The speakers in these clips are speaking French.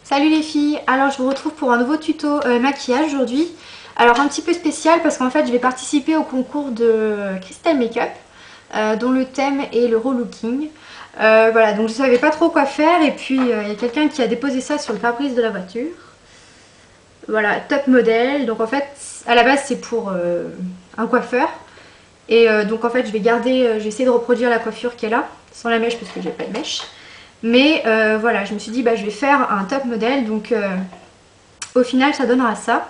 Salut les filles, alors je vous retrouve pour un nouveau tuto maquillage aujourd'hui. Alors un petit peu spécial parce qu'en fait je vais participer au concours de Crystal Makeup dont le thème est le relooking. Voilà, donc je savais pas trop quoi faire et puis il y a quelqu'un qui a déposé ça sur le pare-brise de la voiture. Voilà, top modèle, donc en fait à la base c'est pour un coiffeur. Et donc en fait je vais garder, je vais essayer de reproduire la coiffure qu'elle a, sans la mèche parce que j'ai pas de mèche. Mais voilà, je me suis dit bah je vais faire un top modèle, donc au final ça donnera ça.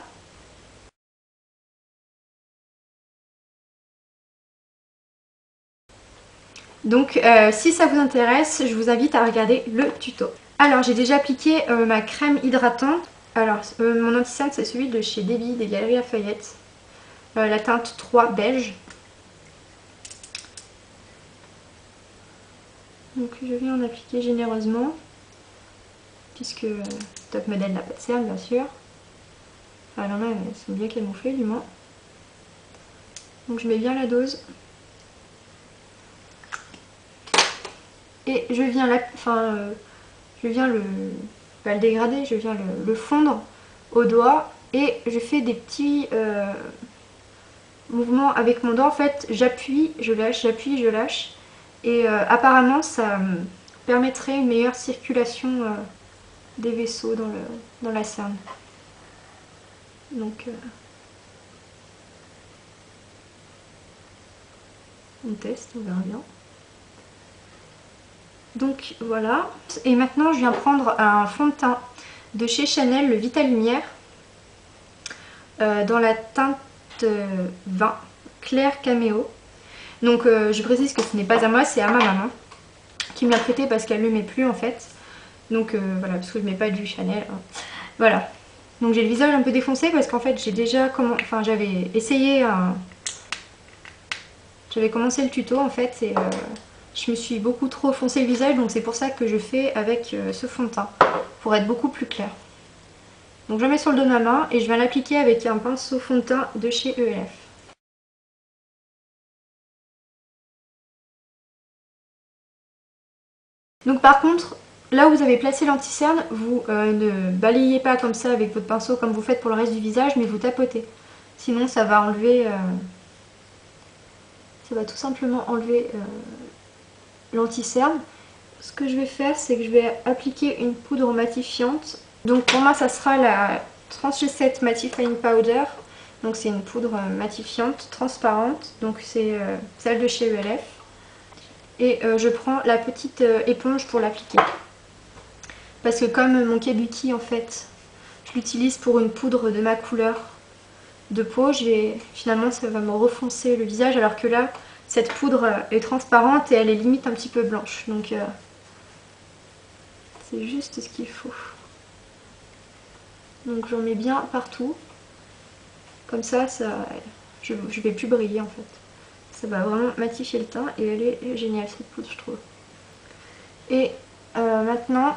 Donc si ça vous intéresse, je vous invite à regarder le tuto. Alors j'ai déjà appliqué ma crème hydratante. Alors mon anti-cerne c'est celui de chez Debbie des Galeries Lafayette. La teinte 3 beige. Donc je viens en appliquer généreusement. Puisque top modèle n'a pas de cerne bien sûr. Enfin, il y en a, elles sont bien camouflées du moins. Donc je mets bien la dose. Et je viens je viens pas le dégrader, je viens le fondre au doigt et je fais des petits mouvements avec mon doigt. En fait, j'appuie, je lâche, j'appuie, je lâche. Et apparemment, ça permettrait une meilleure circulation des vaisseaux dans la cerne. Donc, on teste, on verra bien. Donc voilà. Et maintenant, je viens prendre un fond de teint de chez Chanel, le Vita Lumière. Dans la teinte 20 clair caméo. Donc je précise que ce n'est pas à moi, c'est à ma maman qui me l'a prêté parce qu'elle ne le met plus en fait. Donc voilà, parce que je mets pas du Chanel, hein. Voilà. Donc j'ai le visage un peu défoncé parce qu'en fait j'ai déjà j'avais essayé j'avais commencé le tuto en fait et je me suis beaucoup trop foncé le visage, donc c'est pour ça que je fais avec ce fond de teint pour être beaucoup plus clair. Donc je le mets sur le dos de ma main et je vais l'appliquer avec un pinceau fond de teint de chez ELF. Donc par contre, là où vous avez placé l'anti-cerne, vous ne balayez pas comme ça avec votre pinceau comme vous faites pour le reste du visage, mais vous tapotez. Sinon ça va enlever, ça va tout simplement enlever l'anti-cerne. Ce que je vais faire, c'est que je vais appliquer une poudre matifiante. Donc pour moi ça sera la Trans-G7 Mattifying Powder. Donc c'est une poudre matifiante, transparente, donc c'est celle de chez ELF. Et je prends la petite éponge pour l'appliquer. Parce que comme mon Kabuki en fait, je l'utilise pour une poudre de ma couleur de peau, finalement ça va me refoncer le visage alors que là, cette poudre est transparente et elle est limite un petit peu blanche. Donc c'est juste ce qu'il faut. Donc j'en mets bien partout. Comme ça, je vais plus briller en fait. Ça va vraiment matifier le teint et elle est géniale cette poudre je trouve. Et maintenant,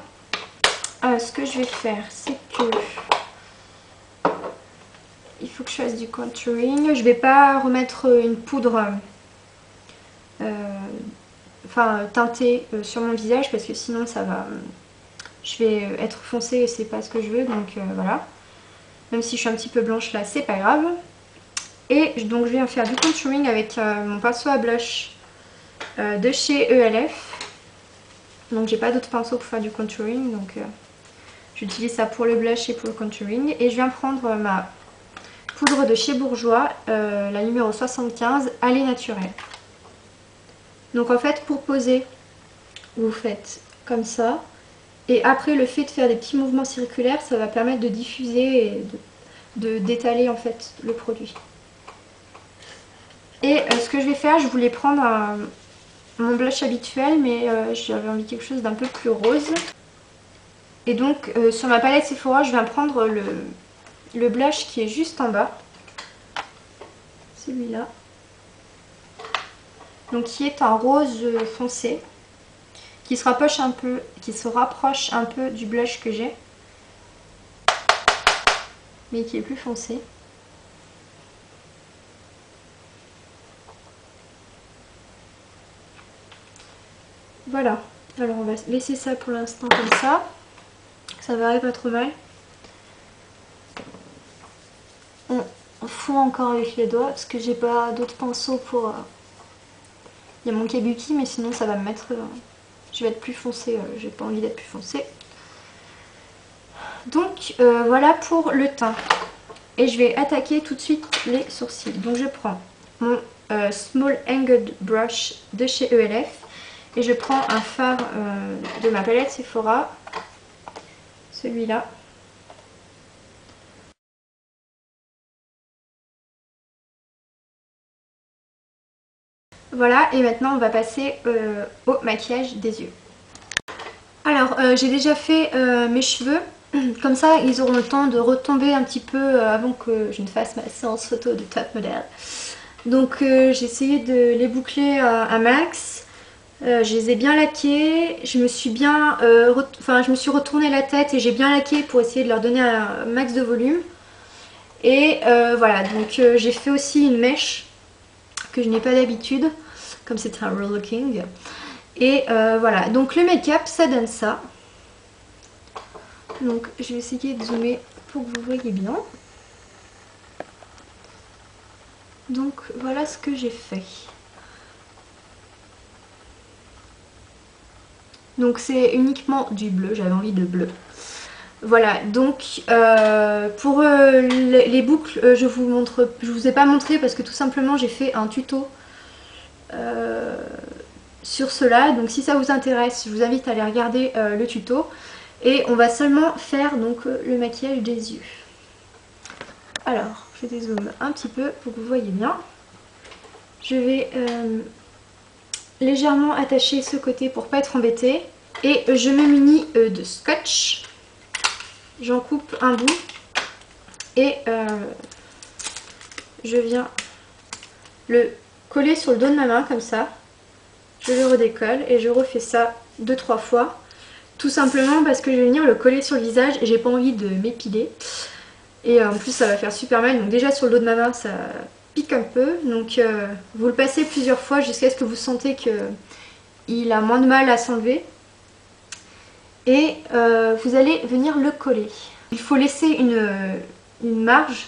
ce que je vais faire, c'est que il faut que je fasse du contouring. Je vais pas remettre une poudre teintée sur mon visage parce que sinon ça va, je vais être foncée et c'est pas ce que je veux, donc voilà. Même si je suis un petit peu blanche là, c'est pas grave. Et donc je viens faire du contouring avec mon pinceau à blush de chez ELF. Donc j'ai pas d'autre pinceau pour faire du contouring, donc j'utilise ça pour le blush et pour le contouring. Et je viens prendre ma poudre de chez Bourjois, la numéro 75, Allée Naturelle. Donc en fait pour poser, vous faites comme ça. Et après le fait de faire des petits mouvements circulaires, ça va permettre de diffuser et d'étaler en fait le produit. Et ce que je vais faire, je voulais prendre mon blush habituel, mais j'avais envie de quelque chose d'un peu plus rose. Et donc sur ma palette Sephora, je viens prendre le blush qui est juste en bas. Celui-là. Donc qui est un rose foncé. Qui se rapproche un peu du blush que j'ai. Mais qui est plus foncé. Voilà. Alors on va laisser ça pour l'instant comme ça. Ça verrait pas trop mal. On fond encore avec les doigts parce que j'ai pas d'autres pinceaux pour... Il y a mon kabuki mais sinon ça va me mettre... je vais être plus foncé, j'ai pas envie d'être plus foncé. Donc voilà pour le teint. Et je vais attaquer tout de suite les sourcils. Donc je prends mon Small Angled Brush de chez ELF. Et je prends un fard de ma palette Sephora. Celui-là. Voilà, et maintenant on va passer au maquillage des yeux. Alors j'ai déjà fait mes cheveux. Comme ça, ils auront le temps de retomber un petit peu avant que je ne fasse ma séance photo de top modèle. Donc j'ai essayé de les boucler à max. Je les ai bien laqués. Je me suis bien, je me suis retourné la tête et j'ai bien laqué pour essayer de leur donner un max de volume. Et voilà, donc j'ai fait aussi une mèche que je n'ai pas d'habitude, comme c'est un Roller King. Et voilà, donc le make-up, ça donne ça. Donc je vais essayer de zoomer pour que vous voyez bien. Donc voilà ce que j'ai fait. Donc c'est uniquement du bleu, j'avais envie de bleu. Voilà, donc pour les boucles, je vous ai pas montré parce que tout simplement j'ai fait un tuto sur cela. Donc si ça vous intéresse, je vous invite à aller regarder le tuto. Et on va seulement faire donc le maquillage des yeux. Alors, je dézoome un petit peu pour que vous voyez bien. Je vais légèrement attacher ce côté pour pas être embêtée. Et je me munis de scotch. J'en coupe un bout. Et je viens le coller sur le dos de ma main comme ça. Je le redécolle et je refais ça 2-3 fois. Tout simplement parce que je vais venir le coller sur le visage et j'ai pas envie de m'épiler. Et en plus ça va faire super mal. Donc déjà sur le dos de ma main ça pique un peu. Donc vous le passez plusieurs fois jusqu'à ce que vous sentez qu'il a moins de mal à s'enlever. Et vous allez venir le coller. Il faut laisser une marge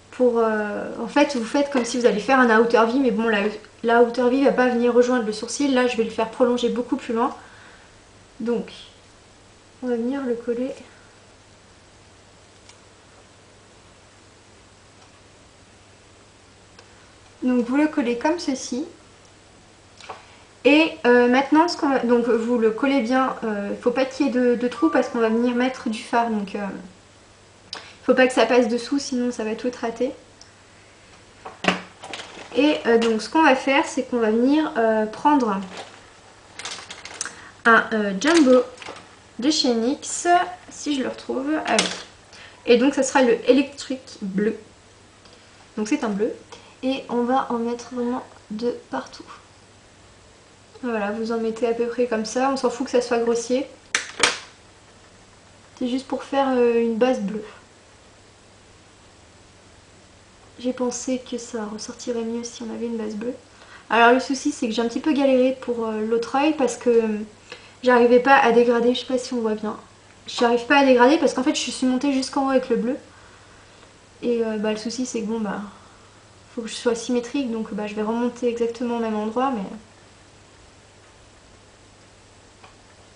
pour... en fait vous faites comme si vous allez faire un outer V. Mais bon la outer V va pas venir rejoindre le sourcil. Là je vais le faire prolonger beaucoup plus loin. Donc, on va venir le coller. Donc, vous le collez comme ceci. Et maintenant, donc vous le collez bien. Il ne faut pas qu'il y ait de trous parce qu'on va venir mettre du fard. Donc, il ne faut pas que ça passe dessous, sinon ça va tout rater. Et donc, ce qu'on va faire, c'est qu'on va venir prendre un jumbo de chez NYX, si je le retrouve. Ah oui. Et donc ça sera le électrique bleu. Donc c'est un bleu. Et on va en mettre vraiment de partout. Voilà, vous en mettez à peu près comme ça. On s'en fout que ça soit grossier. C'est juste pour faire une base bleue. J'ai pensé que ça ressortirait mieux si on avait une base bleue. Alors le souci c'est que j'ai un petit peu galéré pour l'autre œil parce que j'arrivais pas à dégrader, je sais pas si on voit bien. J'arrive pas à dégrader parce qu'en fait je suis montée jusqu'en haut avec le bleu. Et le souci c'est que bon faut que je sois symétrique, donc je vais remonter exactement au même endroit,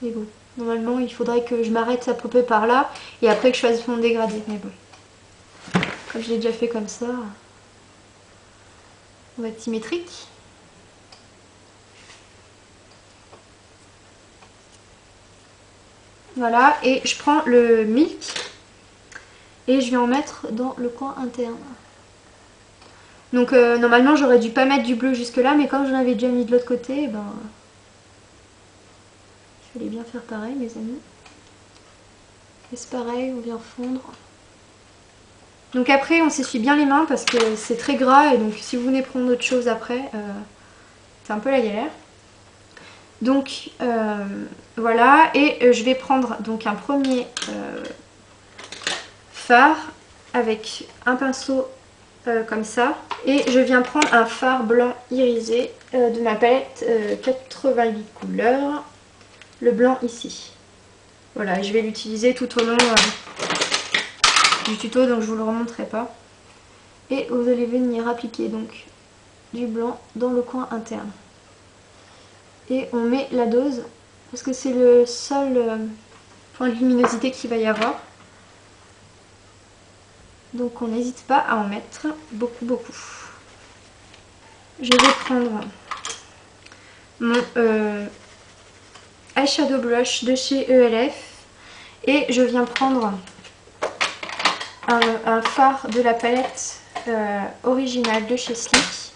mais bon, normalement il faudrait que je m'arrête à peu près par là et après que je fasse mon dégradé, mais bon, comme je l'ai déjà fait comme ça, on va être symétrique. Voilà, et je prends le Milk et je vais en mettre dans le coin interne. Donc normalement j'aurais dû pas mettre du bleu jusque là, mais comme j'en avais déjà mis de l'autre côté, il fallait bien faire pareil mes amis. Et c'est pareil, on vient fondre. Donc après on s'essuie bien les mains parce que c'est très gras et donc si vous venez prendre autre chose après, c'est un peu la galère. Donc voilà, et je vais prendre donc un premier fard avec un pinceau comme ça. Et je viens prendre un fard blanc irisé de ma palette 88 couleurs. Le blanc ici. Voilà, je vais l'utiliser tout au long du tuto, donc je vous le remontrerai pas. Et vous allez venir appliquer donc du blanc dans le coin interne. Et on met la dose, parce que c'est le seul point de luminosité qu'il va y avoir. Donc on n'hésite pas à en mettre beaucoup, beaucoup. Je vais prendre mon eyeshadow brush de chez ELF et je viens prendre un fard de la palette originale de chez Sleek,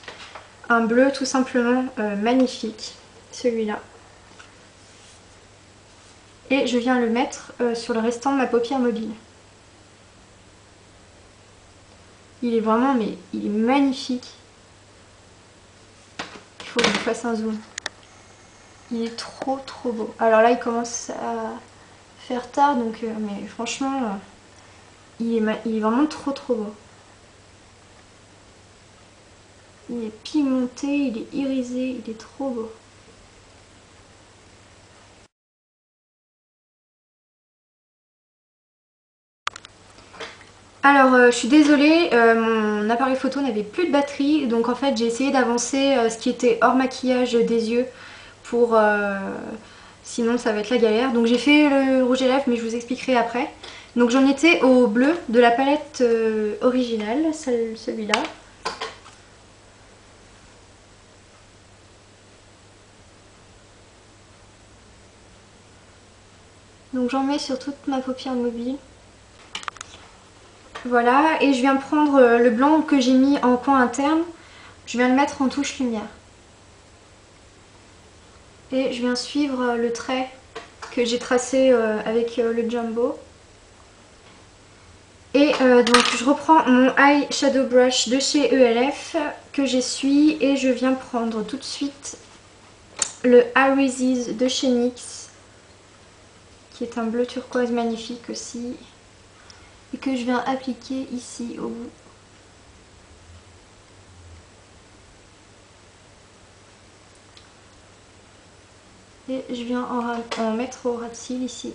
un bleu tout simplement magnifique, celui-là, et je viens le mettre sur le restant de ma paupière mobile. Il est vraiment, mais il est magnifique. Il faut que je vous fasse un zoom. Il est trop trop beau. Alors là il commence à faire tard, donc mais franchement il est vraiment trop trop beau. Il est pigmenté, il est irisé, il est trop beau. Alors je suis désolée, mon appareil photo n'avait plus de batterie, donc en fait j'ai essayé d'avancer ce qui était hors maquillage des yeux pour sinon ça va être la galère. Donc j'ai fait le rouge à lèvres, mais je vous expliquerai après. Donc j'en étais au bleu de la palette originale, celui-là. Donc j'en mets sur toute ma paupière mobile. Voilà, et je viens prendre le blanc que j'ai mis en coin interne, je viens le mettre en touche lumière. Et je viens suivre le trait que j'ai tracé avec le Jumbo. Et donc je reprends mon eyeshadow brush de chez ELF que j'essuie et je viens prendre tout de suite le Iris de chez NYX, qui est un bleu turquoise magnifique aussi, et que je viens appliquer ici au bout. Et je viens en mettre au ras de cils ici.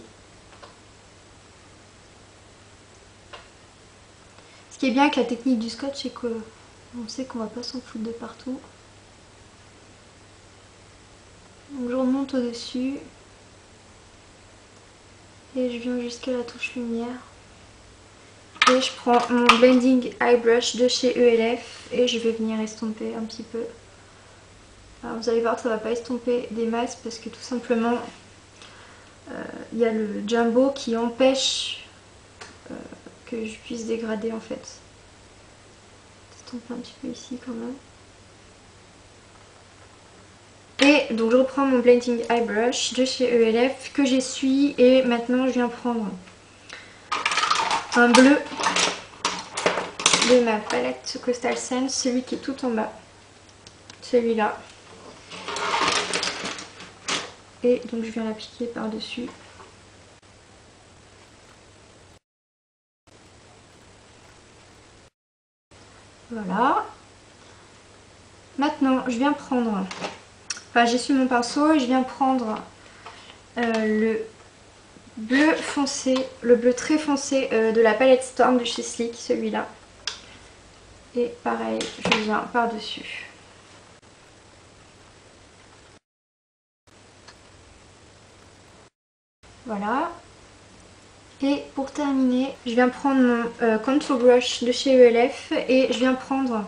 Ce qui est bien avec la technique du scotch, c'est qu'on sait qu'on va pas s'en foutre de partout. Donc je remonte au-dessus. Et je viens jusqu'à la touche lumière. Et je prends mon blending eye brush de chez ELF et je vais venir estomper un petit peu. Alors vous allez voir que ça va pas estomper des masses parce que tout simplement il y a le Jumbo qui empêche que je puisse dégrader en fait. Estomper un petit peu ici quand même. Et donc je reprends mon blending eye brush de chez ELF que j'essuie et maintenant je viens prendre un bleu de ma palette Coastal Scents, celui qui est tout en bas, celui-là. Et donc je viens l'appliquer par-dessus. Voilà. Maintenant je viens prendre, enfin j'essuie mon pinceau et je viens prendre le bleu foncé, le bleu très foncé de la palette Storm de chez Sleek, celui-là. Et pareil, je viens par-dessus. Voilà. Et pour terminer, je viens prendre mon contour brush de chez ELF et je viens prendre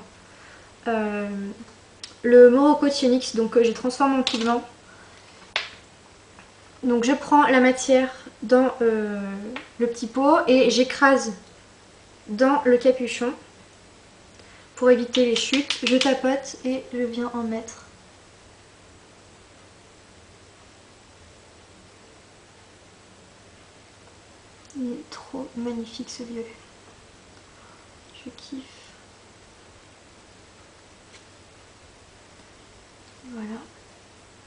le Morocco Onyx, donc que j'ai transformé en pigment. Donc je prends la matière dans le petit pot et j'écrase dans le capuchon pour éviter les chutes. Je tapote et je viens en mettre. Il est trop magnifique ce vieux. Je kiffe. Voilà.